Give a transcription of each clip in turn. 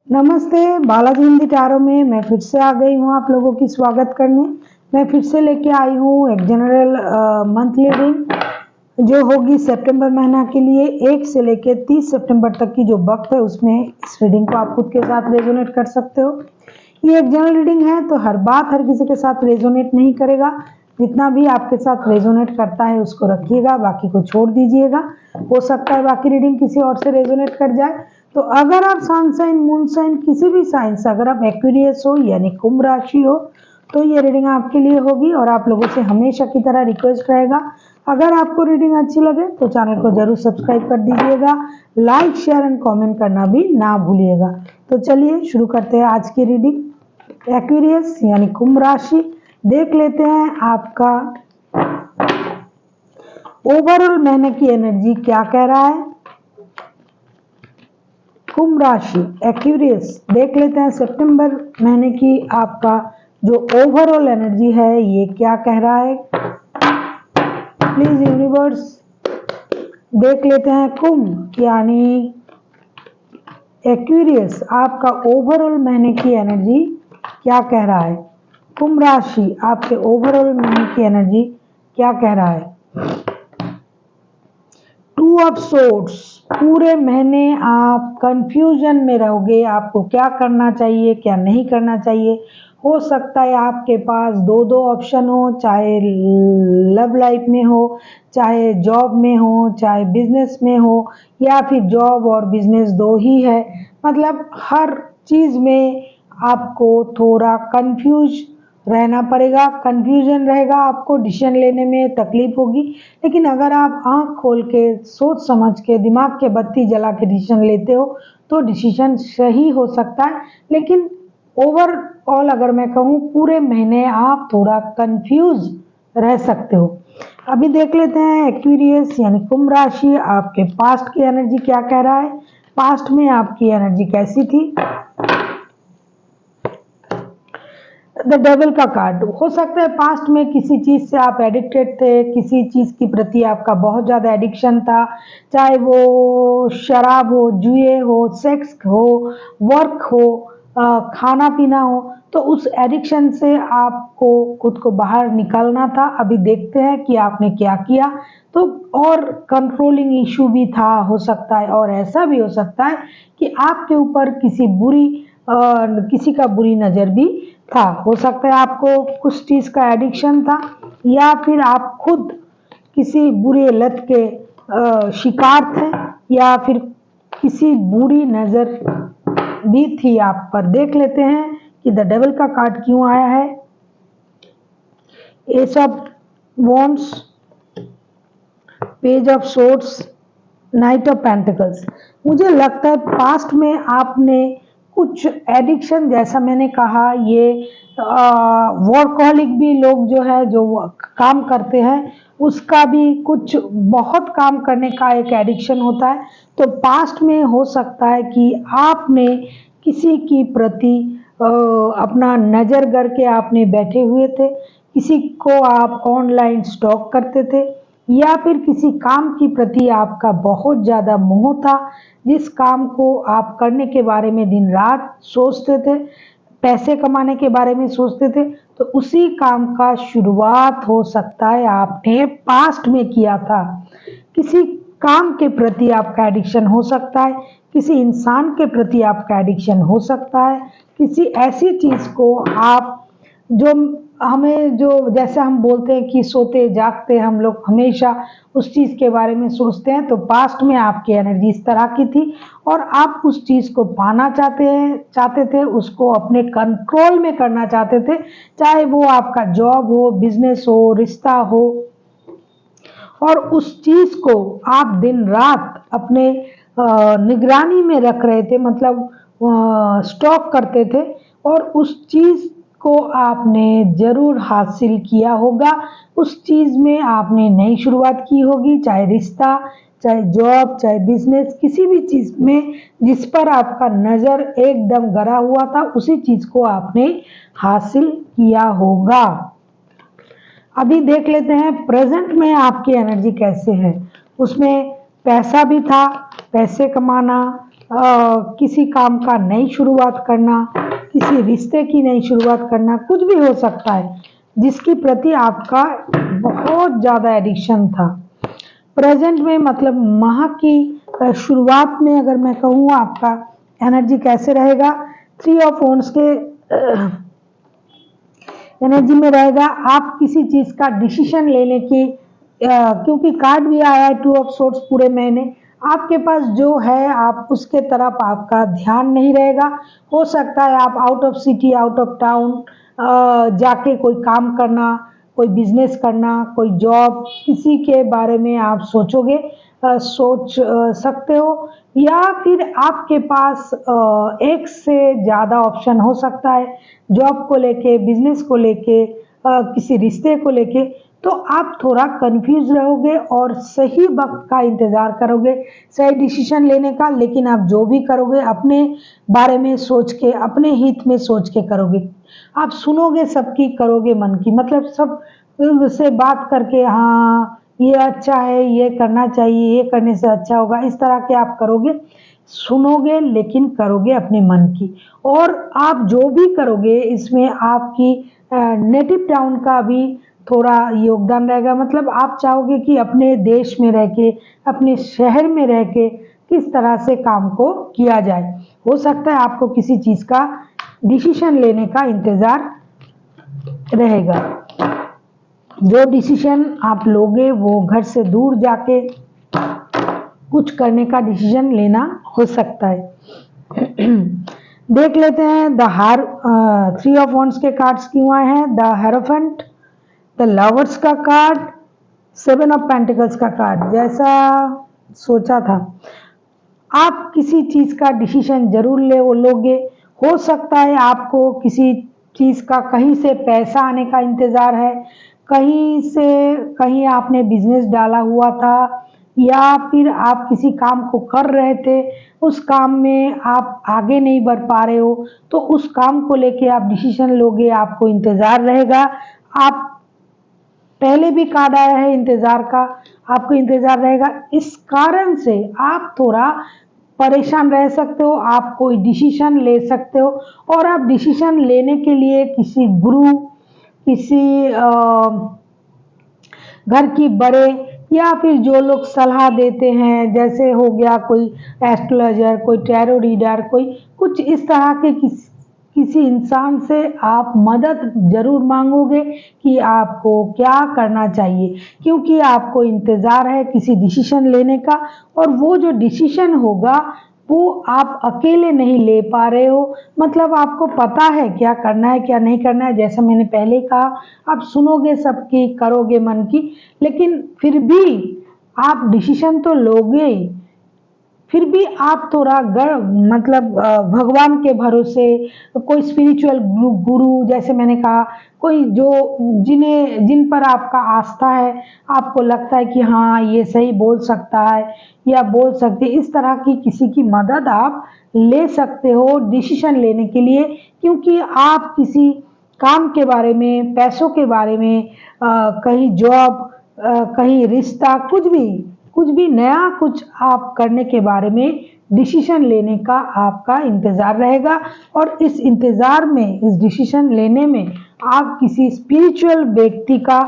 नमस्ते, बालाजी हिंदी टैरो में मैं फिर से आ गई हूँ आप लोगों की स्वागत करने। मैं फिर से लेके आई हूँ एक जनरल मंथली रीडिंग जो होगी सितंबर महीना के लिए 1 से लेके 30 सितंबर तक की जो वक्त है उसमें इस रीडिंग को आप खुद के साथ रेजोनेट कर सकते हो। ये एक जनरल रीडिंग है तो हर बात हर किसी के साथ रेजोनेट नहीं करेगा। जितना भी आपके साथ रेजोनेट करता है उसको रखिएगा, बाकी को छोड़ दीजिएगा। हो सकता है बाकी रीडिंग किसी और से रेजोनेट कर जाए। तो अगर आप सन साइन, मून साइन, किसी भी साइन से अगर आप एक्वेरियस हो यानी कुंभ राशि हो तो ये रीडिंग आपके लिए होगी। और आप लोगों से हमेशा की तरह रिक्वेस्ट रहेगा, अगर आपको रीडिंग अच्छी लगे तो चैनल को जरूर सब्सक्राइब कर दीजिएगा, लाइक शेयर एंड कमेंट करना भी ना भूलिएगा। तो चलिए शुरू करते हैं आज की रीडिंग। एक्वेरियस यानी कुंभ राशि, देख लेते हैं आपका ओवरऑल महीने की एनर्जी क्या कह रहा है। कुंभ राशि एक्वेरियस, देख लेते हैं सितंबर महीने की आपका जो ओवरऑल एनर्जी है ये क्या कह रहा है। प्लीज यूनिवर्स, देख लेते हैं कुंभ यानी एक्वेरियस आपका ओवरऑल महीने की एनर्जी क्या कह रहा है। कुंभ राशि आपके ओवरऑल महीने की एनर्जी क्या कह रहा है। 2 ऑफ सोर्ड्स, पूरे महीने आप कंफ्यूजन में रहोगे, आपको क्या करना चाहिए क्या नहीं करना चाहिए। हो सकता है आपके पास दो दो ऑप्शन हो, चाहे लव लाइफ में हो, चाहे जॉब में हो, चाहे बिजनेस में हो, या फिर जॉब और बिजनेस दो ही है। मतलब हर चीज में आपको थोड़ा कंफ्यूज रहना पड़ेगा, कंफ्यूजन रहेगा, आपको डिसीजन लेने में तकलीफ होगी। लेकिन अगर आप आंख खोल के सोच समझ के दिमाग के बत्ती जला के डिसीजन लेते हो तो डिसीजन सही हो सकता है। लेकिन ओवरऑल अगर मैं कहूँ पूरे महीने आप थोड़ा कंफ्यूज रह सकते हो। अभी देख लेते हैं एक्वेरियस यानी कुंभ राशि आपके पास्ट की एनर्जी क्या कह रहा है। पास्ट में आपकी एनर्जी कैसी थी। द डेविल का कार्ड, हो सकता है पास्ट में किसी चीज से आप एडिक्टेड थे, किसी चीज की प्रति आपका बहुत ज्यादा एडिक्शन था, चाहे वो शराब हो, जुए हो, सेक्स हो, वर्क हो, खाना पीना हो। तो उस एडिक्शन से आपको खुद को बाहर निकालना था। अभी देखते हैं कि आपने क्या किया। तो और कंट्रोलिंग इशू भी था हो सकता है, और ऐसा भी हो सकता है कि आपके ऊपर किसी का बुरी नज़र भी था। हो सकता है आपको कुछ चीज़ का एडिक्शन था, या फिर आप खुद किसी बुरी लत के शिकार थे, या फिर किसी बुरी नज़र भी थी आप पर। देख लेते हैं कि द डेविल का कार्ड क्यों आया है। S of wands, page of swords, night of pentacles. मुझे लगता है पास्ट में आपने कुछ एडिक्शन, जैसा मैंने कहा, ये वर्कहॉलिक भी लोग जो है जो काम करते हैं उसका भी कुछ बहुत काम करने का एक एडिक्शन होता है। तो पास्ट में हो सकता है कि आपने किसी की प्रति अपना नज़र करके आपने बैठे हुए थे, किसी को आप ऑनलाइन स्टॉक करते थे, या फिर किसी काम की प्रति आपका बहुत ज़्यादा मोह था, जिस काम को आप करने के बारे में दिन रात सोचते थे, पैसे कमाने के बारे में सोचते थे। तो उसी काम का शुरुआत हो सकता है आपने पास्ट में किया था। किसी काम के प्रति आपका एडिक्शन हो सकता है, किसी इंसान के प्रति आपका एडिक्शन हो सकता है, किसी ऐसी चीज़ को आप जो हमें जो जैसे हम बोलते हैं कि सोते जागते हम लोग हमेशा उस चीज़ के बारे में सोचते हैं। तो पास्ट में आपकी एनर्जी इस तरह की थी और आप उस चीज़ को पाना चाहते थे, उसको अपने कंट्रोल में करना चाहते थे, चाहे वो आपका जॉब हो, बिजनेस हो, रिश्ता हो। और उस चीज़ को आप दिन रात अपने निगरानी में रख रहे थे, मतलब स्टॉक करते थे, और उस चीज़ को आपने ज़रूर हासिल किया होगा। उस चीज़ में आपने नई शुरुआत की होगी, चाहे रिश्ता, चाहे जॉब, चाहे बिजनेस, किसी भी चीज़ में जिस पर आपका नज़र एकदम गड़ा हुआ था उसी चीज़ को आपने हासिल किया होगा। अभी देख लेते हैं प्रेजेंट में आपकी एनर्जी कैसे है। उसमें पैसा भी था, पैसे कमाना, किसी काम का नई शुरुआत करना, किसी रिश्ते की नई शुरुआत करना, कुछ भी हो सकता है जिसके प्रति आपका बहुत ज़्यादा एडिक्शन था। प्रेजेंट में मतलब माह की शुरुआत में अगर मैं कहूँ आपका एनर्जी कैसे रहेगा, 3 ऑफ वॉन्ड्स के एनर्जी में रहेगा। आप किसी चीज का डिसीजन लेने की क्योंकि कार्ड भी आया है 2 ऑफ सोर्ट्स पूरे महीने, आपके पास जो है आप उसके तरफ आपका ध्यान नहीं रहेगा। हो सकता है आप out of city, out of town जाके कोई काम करना, कोई बिजनेस करना, कोई जॉब, किसी के बारे में आप सोचोगे, सोच सकते हो, या फिर आपके पास एक से ज़्यादा ऑप्शन हो सकता है जॉब को लेके, बिजनेस को लेके, किसी रिश्ते को लेके। तो आप थोड़ा कंफ्यूज रहोगे और सही वक्त का इंतज़ार करोगे सही डिसीजन लेने का, लेकिन आप जो भी करोगे अपने बारे में सोच के, अपने हित में सोच के करोगे। आप सुनोगे सबकी, करोगे मन की, मतलब सब से बात करके, हाँ ये अच्छा है, ये करना चाहिए, ये करने से अच्छा होगा, इस तरह के आप करोगे। सुनोगे लेकिन करोगे अपने मन की। और आप जो भी करोगे इसमें आपकी नेटिव टाउन का भी थोड़ा योगदान रहेगा। मतलब आप चाहोगे कि अपने देश में रह के, अपने शहर में रह के किस तरह से काम को किया जाए। हो सकता है आपको किसी चीज़ का डिसीजन लेने का इंतज़ार रहेगा। जो डिसीजन आप लोगे वो घर से दूर जाके कुछ करने का डिसीजन लेना हो सकता है। देख लेते हैं द हार 3 ऑफ वॉन्ड्स के कार्ड्स क्यों आए हैं। द हेरोफेंट, द लवर्स का कार्ड, 7 ऑफ पेंटिकल्स का कार्ड। जैसा सोचा था आप किसी चीज का डिसीजन जरूर लोगे। हो सकता है आपको किसी चीज का कहीं से पैसा आने का इंतजार है, कहीं से कहीं आपने बिजनेस डाला हुआ था, या फिर आप किसी काम को कर रहे थे, उस काम में आप आगे नहीं बढ़ पा रहे हो, तो उस काम को लेके आप डिसीजन लोगे, आपको इंतजार रहेगा। आप पहले भी कार्ड आया है इंतजार का, आपको इंतजार रहेगा। इस कारण से आप थोड़ा परेशान रह सकते हो, आप कोई डिसीजन ले सकते हो, और आप डिसीजन लेने के लिए किसी गुरु, किसी घर की बड़े, या फिर जो लोग सलाह देते हैं, जैसे हो गया कोई एस्ट्रोलॉजर, कोई टैरो रीडर, कोई कुछ इस तरह के किसी इंसान से आप मदद जरूर मांगोगे कि आपको क्या करना चाहिए, क्योंकि आपको इंतज़ार है किसी डिसीजन लेने का, और वो जो डिसीजन होगा वो आप अकेले नहीं ले पा रहे हो। मतलब आपको पता है क्या करना है क्या नहीं करना है, जैसा मैंने पहले कहा, आप सुनोगे सबकी, करोगे मन की, लेकिन फिर भी आप डिसीजन तो लोगे, फिर भी आप थोड़ा मतलब भगवान के भरोसे, कोई स्पिरिचुअल गुरु, जैसे मैंने कहा, कोई जो जिन पर आपका आस्था है, आपको लगता है कि हाँ ये सही बोल सकता है या बोल सकती है, इस तरह की किसी की मदद आप ले सकते हो डिसीजन लेने के लिए। क्योंकि आप किसी काम के बारे में, पैसों के बारे में, कहीं जॉब, कहीं रिश्ता, कुछ भी नया कुछ आप करने के बारे में डिसीजन लेने का आपका इंतज़ार रहेगा। और इस इंतज़ार में, इस डिसीजन लेने में आप किसी स्पिरिचुअल व्यक्ति का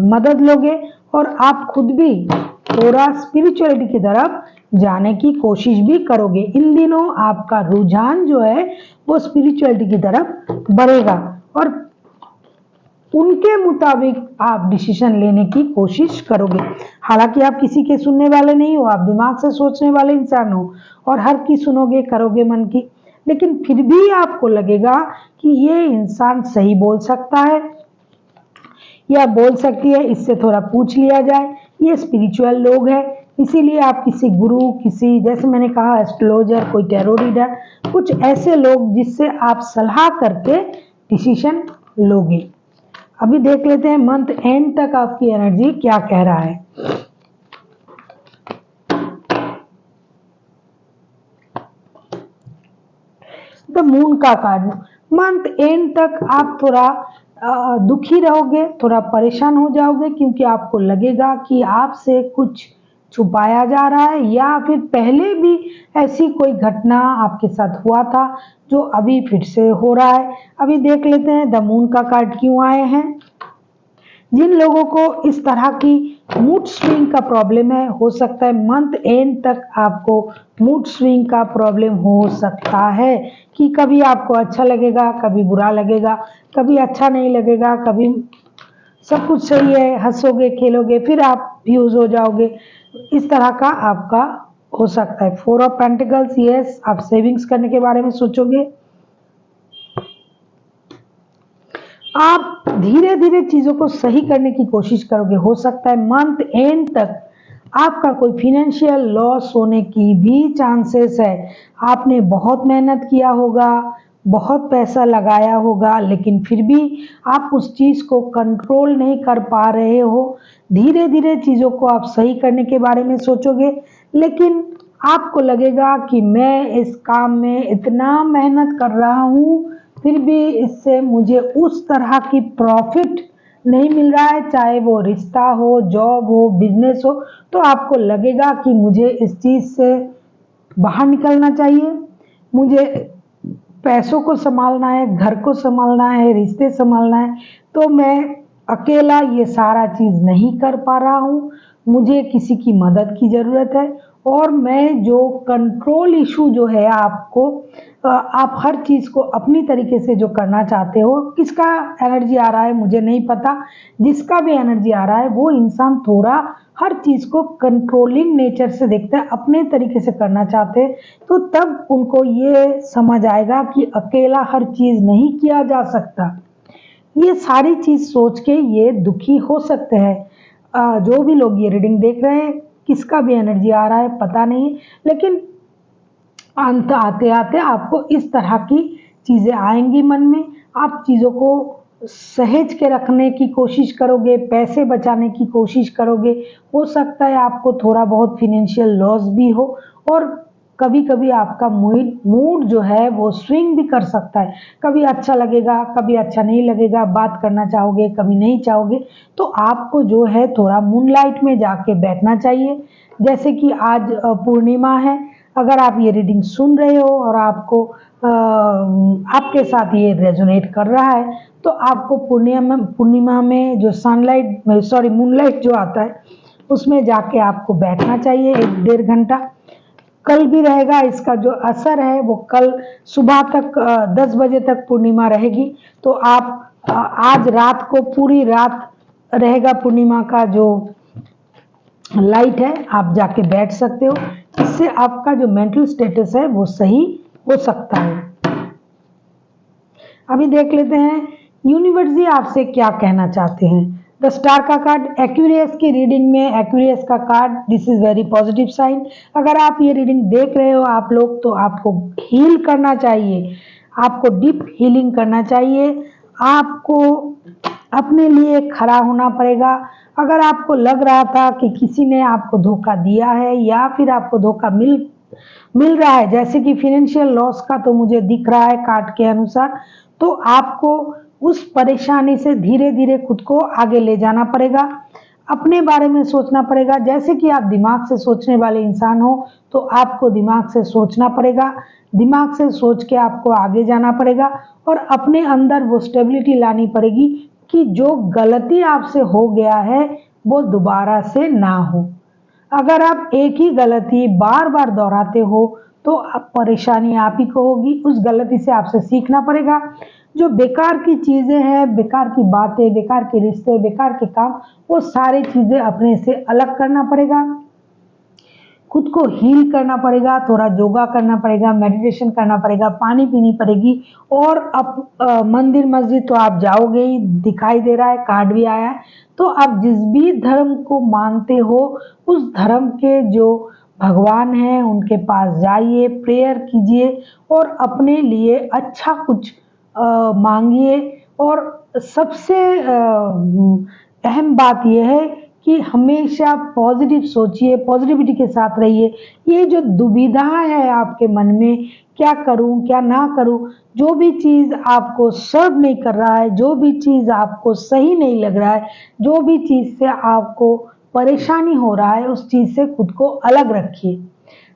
मदद लोगे, और आप खुद भी थोड़ा स्पिरिचुअलिटी की तरफ जाने की कोशिश भी करोगे। इन दिनों आपका रुझान जो है वो स्पिरिचुअलिटी की तरफ बढ़ेगा, और उनके मुताबिक आप डिसीजन लेने की कोशिश करोगे। हालांकि आप किसी के सुनने वाले नहीं हो, आप दिमाग से सोचने वाले इंसान हो, और हर की सुनोगे, करोगे मन की, लेकिन फिर भी आपको लगेगा कि ये इंसान सही बोल सकता है या बोल सकती है, इससे थोड़ा पूछ लिया जाए, ये स्पिरिचुअल लोग हैं। इसीलिए आप किसी गुरु, किसी, जैसे मैंने कहा, एस्ट्रोलॉजर, कोई टैरो रीडर, कुछ ऐसे लोग जिससे आप सलाह करके डिसीजन लोगे। अभी देख लेते हैं मंथ एंड तक आपकी एनर्जी क्या कह रहा है। द मून का कार्ड, मंथ एंड तक आप थोड़ा दुखी रहोगे, थोड़ा परेशान हो जाओगे, क्योंकि आपको लगेगा कि आपसे कुछ छुपाया जा रहा है, या फिर पहले भी ऐसी कोई घटना आपके साथ हुआ था जो अभी फिर से हो रहा है। अभी देख लेते हैं द मून का कार्ड क्यों आए हैं। जिन लोगों को इस तरह की मूड स्विंग का प्रॉब्लम है, हो सकता है मंथ एंड तक आपको मूड स्विंग का प्रॉब्लम हो सकता है कि कभी आपको अच्छा लगेगा, कभी बुरा लगेगा, कभी अच्छा नहीं लगेगा, कभी सब कुछ सही है, हंसोगे खेलोगे, फिर आप फ्यूज हो जाओगे। इस तरह का आपका हो सकता है। 4 ऑफ पेंटिकल्स, यस, आप सेविंग्स करने के बारे में सोचोगे। आप धीरे धीरे चीजों को सही करने की कोशिश करोगे। हो सकता है मंथ एंड तक आपका कोई फिनेंशियल लॉस होने की भी चांसेस है। आपने बहुत मेहनत किया होगा, बहुत पैसा लगाया होगा, लेकिन फिर भी आप उस चीज को कंट्रोल नहीं कर पा रहे हो। धीरे धीरे चीजों को आप सही करने के बारे में सोचोगे, लेकिन आपको लगेगा कि मैं इस काम में इतना मेहनत कर रहा हूँ, फिर भी इससे मुझे उस तरह की प्रॉफिट नहीं मिल रहा है, चाहे वो रिश्ता हो, जॉब हो, बिजनेस हो। तो आपको लगेगा कि मुझे इस चीज से बाहर निकलना चाहिए, मुझे पैसों को संभालना है, घर को संभालना है, रिश्ते संभालना है, तो मैं अकेला ये सारा चीज नहीं कर पा रहा हूँ, मुझे किसी की मदद की जरूरत है। और मैं जो कंट्रोल इशू जो है आपको, आप हर चीज को अपनी तरीके से जो करना चाहते हो, किसका एनर्जी आ रहा है मुझे नहीं पता, जिसका भी एनर्जी आ रहा है वो इंसान थोड़ा हर चीज को कंट्रोलिंग नेचर से देखता है, अपने तरीके से करना चाहते हैं। तो तब उनको ये समझ आएगा कि अकेला हर चीज नहीं किया जा सकता। ये सारी चीज सोच के ये दुखी हो सकते हैं। जो भी लोग ये रीडिंग देख रहे हैं, किसका भी एनर्जी आ रहा है पता नहीं, लेकिन अंत आते आते आपको इस तरह की चीजें आएंगी मन में। आप चीजों को सहेज के रखने की कोशिश करोगे, पैसे बचाने की कोशिश करोगे। हो सकता है आपको थोड़ा बहुत फिनेंशियल लॉस भी हो, और कभी कभी आपका मूड जो है वो स्विंग भी कर सकता है। कभी अच्छा लगेगा, कभी अच्छा नहीं लगेगा, बात करना चाहोगे, कभी नहीं चाहोगे। तो आपको जो है थोड़ा मूनलाइट में जाके बैठना चाहिए। जैसे कि आज पूर्णिमा है, अगर आप ये रीडिंग सुन रहे हो और आपको आपके साथ ये रेजोनेट कर रहा है, तो आपको पूर्णिमा में जो सनलाइट, सॉरी, मूनलाइट जो आता है, उसमें जाके आपको बैठना चाहिए 1-1.5 घंटा। कल भी रहेगा, इसका जो असर है वो कल सुबह तक 10 बजे तक पूर्णिमा रहेगी। तो आप आज रात को पूरी रात रहेगा पूर्णिमा का जो लाइट है, आप जाके बैठ सकते हो। इससे आपका जो मेंटल स्टेटस है वो सही हो सकता है। अभी देख लेते हैं यूनिवर्स जी आपसे क्या कहना चाहते हैं। द स्टार का कार्ड, एक्यूरियस की रीडिंग में एक्यूरियस का card, this is very positive sign. अगर आप ये रीडिंग देख रहे हो आप लोग, तो आपको हील करना चाहिए, आपको डीप हीलिंग करना चाहिए, आपको अपने लिए खड़ा होना पड़ेगा। अगर आपको लग रहा था कि किसी ने आपको धोखा दिया है, या फिर आपको धोखा मिल रहा है, जैसे कि फिनेंशियल लॉस का तो मुझे दिख रहा है कार्ड के अनुसार, तो आपको उस परेशानी से धीरे धीरे खुद को आगे ले जाना पड़ेगा, अपने बारे में सोचना पड़ेगा। जैसे कि आप दिमाग से सोचने वाले इंसान हो, तो आपको दिमाग से सोचना पड़ेगा, दिमाग से सोच के आपको आगे जाना पड़ेगा, और अपने अंदर वो स्टेबिलिटी लानी पड़ेगी कि जो गलती आपसे हो गया है वो दोबारा से ना हो। अगर आप एक ही गलती बार बार दोहराते हो, तो अब परेशानी आप ही को होगी। उस गलती से आपसे सीखना पड़ेगा। जो बेकार की चीजें हैं, बेकार की बातें, बेकार के रिश्ते, बेकार के काम, वो सारी चीजें अपने से अलग करना पड़ेगा। खुद को हील करना पड़ेगा, थोड़ा योगा करना पड़ेगा, मेडिटेशन करना पड़ेगा, पानी पीनी पड़ेगी। और अब मंदिर मस्जिद तो आप जाओगे ही, दिखाई दे रहा है, कार्ड भी आया है। तो आप जिस भी धर्म को मानते हो, उस धर्म के जो भगवान हैं उनके पास जाइए, प्रेयर कीजिए, और अपने लिए अच्छा कुछ मांगिए। और सबसे अहम बात यह है कि हमेशा पॉजिटिव सोचिए, पॉजिटिविटी के साथ रहिए। ये जो दुविधा है आपके मन में, क्या करूं क्या ना करूं, जो भी चीज आपको सर्व नहीं कर रहा है, जो भी चीज आपको सही नहीं लग रहा है, जो भी चीज से आपको परेशानी हो रहा है उस चीज़ से खुद को अलग रखिए।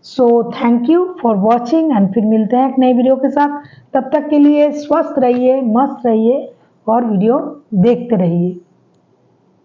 So thank you for watching and फिर मिलते हैं एक नई वीडियो के साथ। तब तक के लिए स्वस्थ रहिए, मस्त रहिए और वीडियो देखते रहिए।